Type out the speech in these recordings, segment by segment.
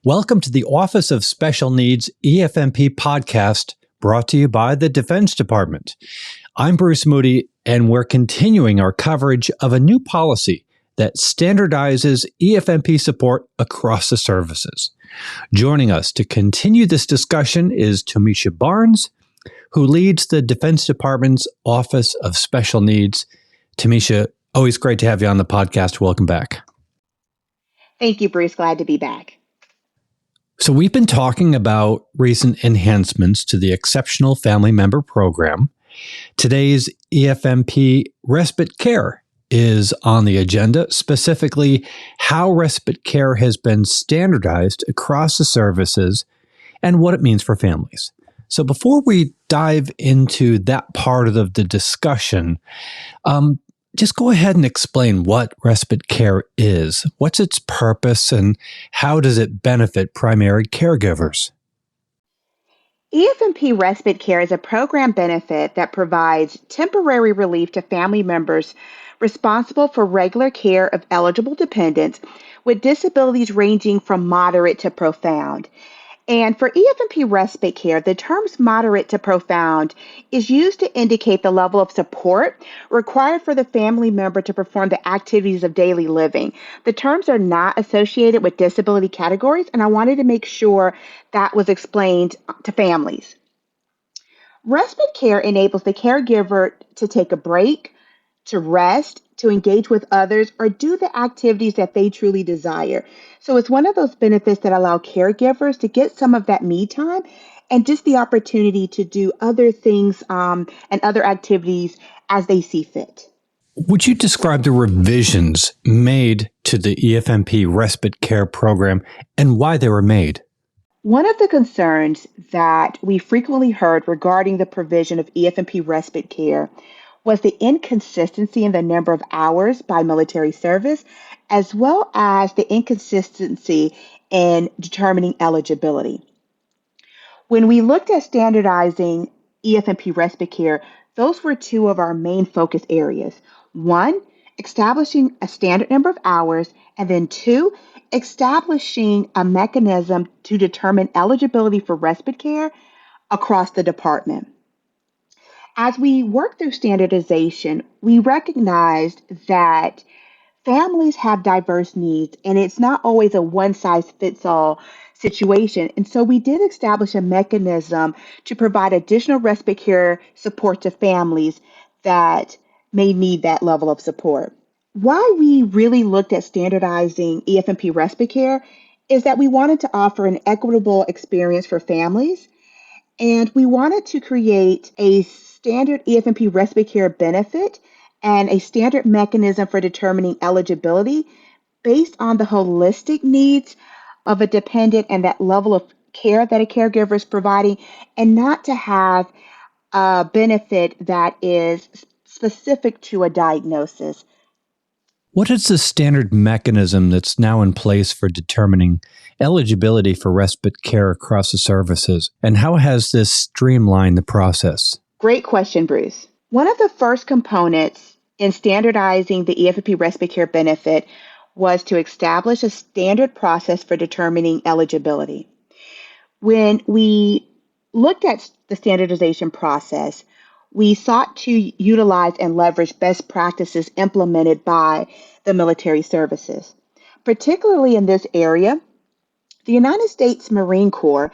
Welcome to the Office of Special Needs EFMP podcast, brought to you by the Defense Department. I'm Bruce Moody, and we're continuing our coverage of a new policy that standardizes EFMP support across the services. Joining us to continue this discussion is Tomeshia Barnes, who leads the Defense Department's Office of Special Needs. Tomeshia, always great to have you on the podcast. Welcome back. Thank you, Bruce. Glad to be back. So we've been talking about recent enhancements to the Exceptional Family Member Program. Today's EFMP Respite Care is on the agenda, specifically how respite care has been standardized across the services and what it means for families. So before we dive into that part of the discussion, just go ahead and explain what respite care is. What's its purpose and how does it benefit primary caregivers? EFMP Respite Care is a program benefit that provides temporary relief to family members responsible for regular care of eligible dependents with disabilities ranging from moderate to profound. And for EFMP respite care, the terms moderate to profound is used to indicate the level of support required for the family member to perform the activities of daily living. The terms are not associated with disability categories, and I wanted to make sure that was explained to families. Respite care enables the caregiver to take a break, to rest, to engage with others, or do the activities that they truly desire. So it's one of those benefits that allow caregivers to get some of that me time and just the opportunity to do other things and other activities as they see fit. Would you describe the revisions made to the EFMP Respite Care program and why they were made? One of the concerns that we frequently heard regarding the provision of EFMP Respite Care was the inconsistency in the number of hours by military service, as well as the inconsistency in determining eligibility. When we looked at standardizing EFMP respite care, those were two of our main focus areas. One, establishing a standard number of hours, and then two, establishing a mechanism to determine eligibility for respite care across the department. As we work through standardization, we recognized that families have diverse needs, and it's not always a one-size-fits-all situation. And so we did establish a mechanism to provide additional respite care support to families that may need that level of support. Why we really looked at standardizing EFMP respite care is that we wanted to offer an equitable experience for families, and we wanted to create a standard EFMP respite care benefit and a standard mechanism for determining eligibility based on the holistic needs of a dependent and that level of care that a caregiver is providing, and not to have a benefit that is specific to a diagnosis. What is the standard mechanism that's now in place for determining eligibility for respite care across the services, and how has this streamlined the process? Great question, Bruce. One of the first components in standardizing the EFMP respite care benefit was to establish a standard process for determining eligibility. When we looked at the standardization process, we sought to utilize and leverage best practices implemented by the military services. Particularly in this area, the United States Marine Corps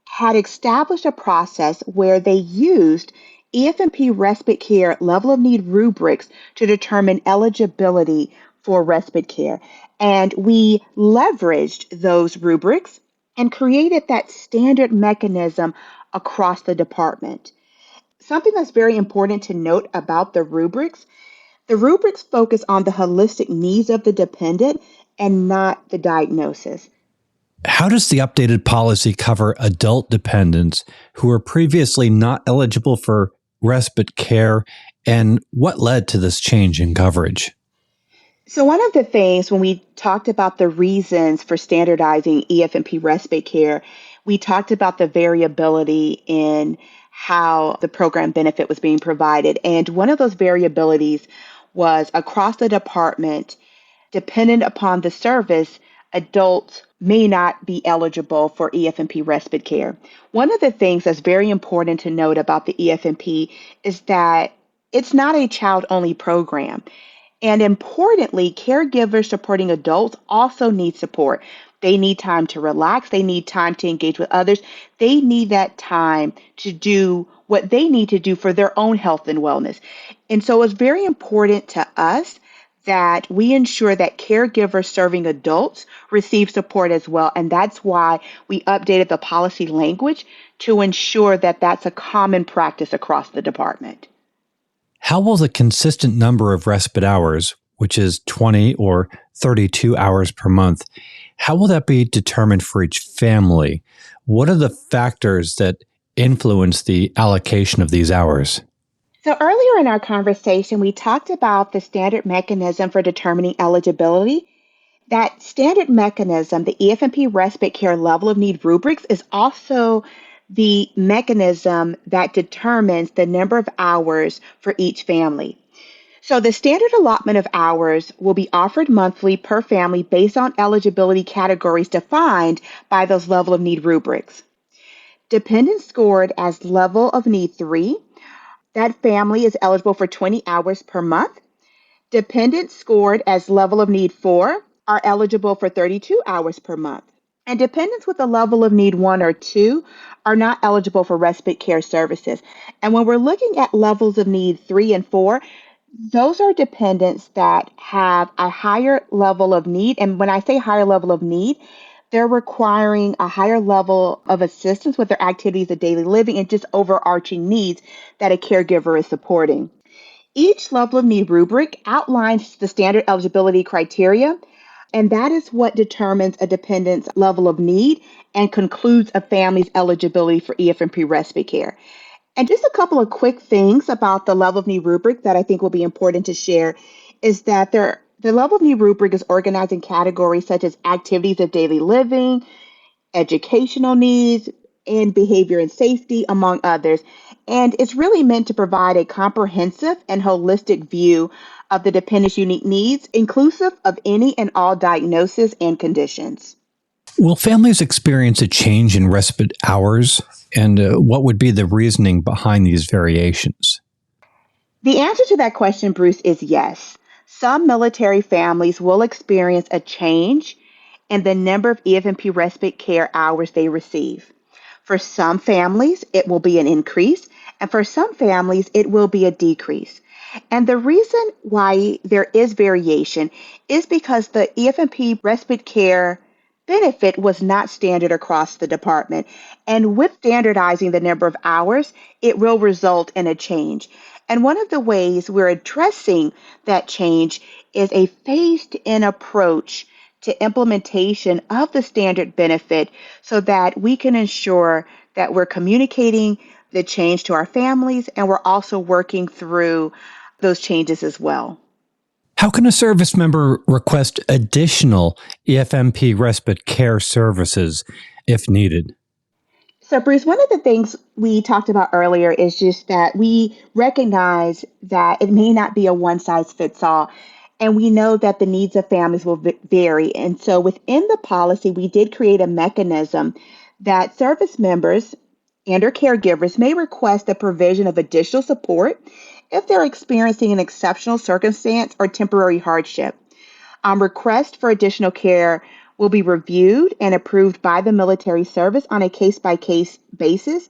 had established a process where they used EFMP respite care level of need rubrics to determine eligibility for respite care. And we leveraged those rubrics and created that standard mechanism across the department. Something that's very important to note about the rubrics focus on the holistic needs of the dependent and not the diagnosis. How does the updated policy cover adult dependents who were previously not eligible for respite care, and what led to this change in coverage? So one of the things when we talked about the reasons for standardizing EFMP respite care, we talked about the variability in how the program benefit was being provided. And one of those variabilities was across the department, dependent upon the service, adults may not be eligible for EFMP respite care. One of the things that's very important to note about the EFMP is that it's not a child-only program. And importantly, caregivers supporting adults also need support. They need time to relax. They need time to engage with others. They need that time to do what they need to do for their own health and wellness. And so it's very important to us that we ensure that caregivers serving adults receive support as well. And that's why we updated the policy language to ensure that that's a common practice across the department. How will the consistent number of respite hours, which is 20 or 32 hours per month, how will that be determined for each family? What are the factors that influence the allocation of these hours? So earlier in our conversation, we talked about the standard mechanism for determining eligibility. That standard mechanism, the EFMP respite care level of need rubrics, is also the mechanism that determines the number of hours for each family. So the standard allotment of hours will be offered monthly per family based on eligibility categories defined by those level of need rubrics. Dependents scored as level of need 3, that family is eligible for 20 hours per month. Dependents scored as level of need 4 are eligible for 32 hours per month. And dependents with a level of need 1 or 2 are not eligible for respite care services. And when we're looking at levels of need 3 and 4, those are dependents that have a higher level of need. And when I say higher level of need, they're requiring a higher level of assistance with their activities of daily living and just overarching needs that a caregiver is supporting. Each level of need rubric outlines the standard eligibility criteria, and that is what determines a dependent's level of need and concludes a family's eligibility for EFMP respite care. And just a couple of quick things about the level of need rubric that I think will be important to share is that the level of need rubric is organized in categories such as activities of daily living, educational needs, and behavior and safety, among others. And it's really meant to provide a comprehensive and holistic view of the dependent's unique needs, inclusive of any and all diagnoses and conditions. Will families experience a change in respite hours? And what would be the reasoning behind these variations? The answer to that question, Bruce, is yes. Some military families will experience a change in the number of EFMP respite care hours they receive. For some families, it will be an increase, and for some families, it will be a decrease. And the reason why there is variation is because the EFMP respite care benefit was not standard across the department. And with standardizing the number of hours, it will result in a change. And one of the ways we're addressing that change is a phased-in approach to implementation of the standard benefit so that we can ensure that we're communicating the change to our families and we're also working through those changes as well. How can a service member request additional EFMP respite care services if needed? So, Bruce, one of the things we talked about earlier is just that we recognize that it may not be a one size fits all. And we know that the needs of families will vary. And so within the policy, we did create a mechanism that service members and or caregivers may request the provision of additional support if they're experiencing an exceptional circumstance or temporary hardship. Requests for additional care will be reviewed and approved by the military service on a case-by-case basis.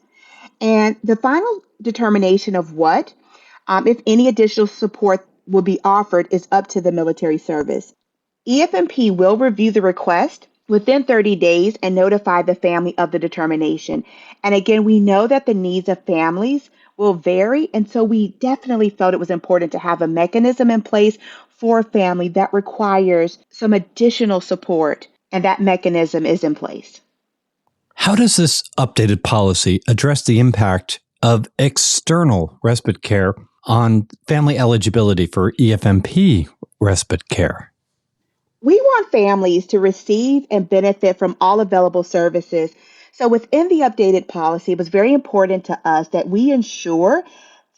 And the final determination of what, if any additional support will be offered, is up to the military service. EFMP will review the request within 30 days and notify the family of the determination. And again, we know that the needs of families will vary, and so we definitely felt it was important to have a mechanism in place for a family that requires some additional support, and that mechanism is in place. How does this updated policy address the impact of external respite care on family eligibility for EFMP respite care? We want families to receive and benefit from all available services. So within the updated policy, it was very important to us that we ensure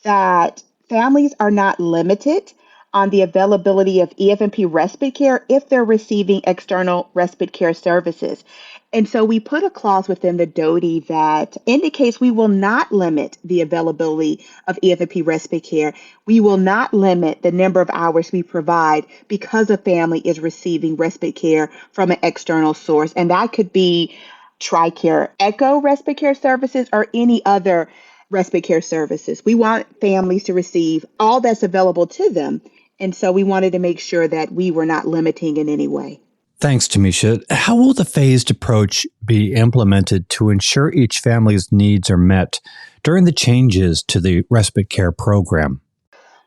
that families are not limited on the availability of EFMP respite care if they're receiving external respite care services. And so we put a clause within the DOTI that indicates we will not limit the availability of EFMP respite care. We will not limit the number of hours we provide because a family is receiving respite care from an external source. And that could be TRICARE Echo respite care services or any other respite care services. We want families to receive all that's available to them. And so we wanted to make sure that we were not limiting in any way. Thanks, Tomeshia. How will the phased approach be implemented to ensure each family's needs are met during the changes to the respite care program?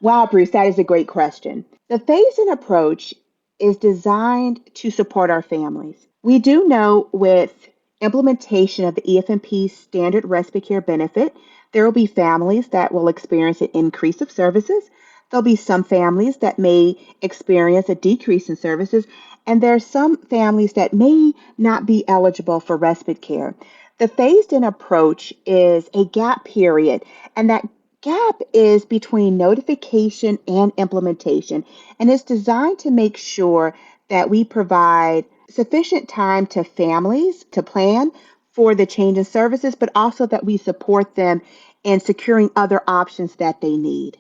Wow, Bruce, that is a great question. The phased-in approach is designed to support our families. We do know with implementation of the EFMP standard respite care benefit, there will be families that will experience an increase of services. There'll be some families that may experience a decrease in services, and there are some families that may not be eligible for respite care. The phased-in approach is a gap period, and that gap is between notification and implementation, and it's designed to make sure that we provide sufficient time to families to plan for the change in services, but also that we support them in securing other options that they need.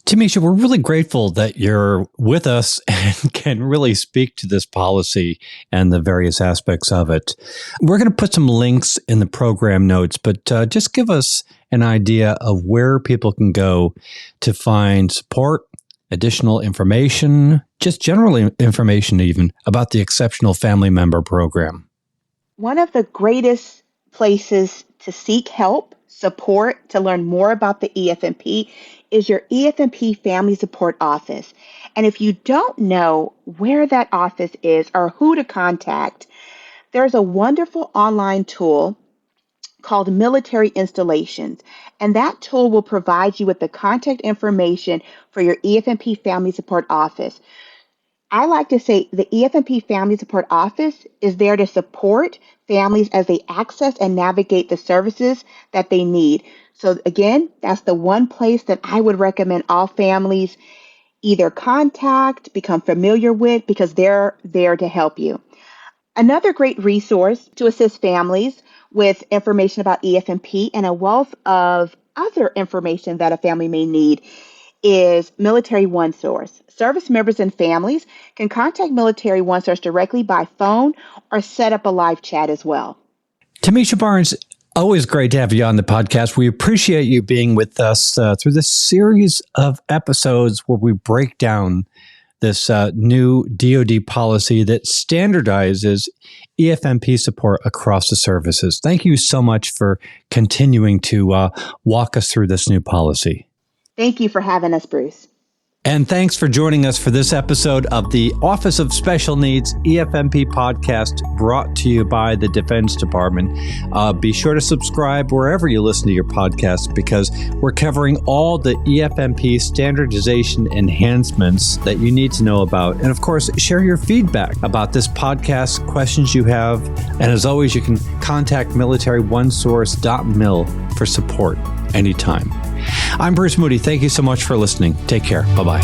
Tomeshia, we're really grateful that you're with us and can really speak to this policy and the various aspects of it. We're going to put some links in the program notes, but just give us an idea of where people can go to find support, additional information, just general information even about the Exceptional Family Member Program. One of the greatest places to seek help, support, to learn more about the EFMP is your EFMP Family Support Office. And if you don't know where that office is or who to contact, there's a wonderful online tool called Military Installations. And that tool will provide you with the contact information for your EFMP Family Support Office. I like to say the EFMP Family Support Office is there to support families as they access and navigate the services that they need. So again, that's the one place that I would recommend all families either contact, become familiar with, because they're there to help you. Another great resource to assist families with information about EFMP and a wealth of other information that a family may need is Military OneSource. Service members and families can contact Military OneSource directly by phone or set up a live chat as well. Tomeshia Barnes, always great to have you on the podcast. We appreciate you being with us through this series of episodes where we break down this new DoD policy that standardizes EFMP support across the services. Thank you so much for continuing to walk us through this new policy. Thank you for having us, Bruce. And thanks for joining us for this episode of the Office of Special Needs EFMP podcast brought to you by the Defense Department. Be sure to subscribe wherever you listen to your podcast because we're covering all the EFMP standardization enhancements that you need to know about. And of course, share your feedback about this podcast, questions you have. And as always, you can contact MilitaryOneSource.mil for support anytime. I'm Bruce Moody. Thank you so much for listening. Take care. Bye-bye.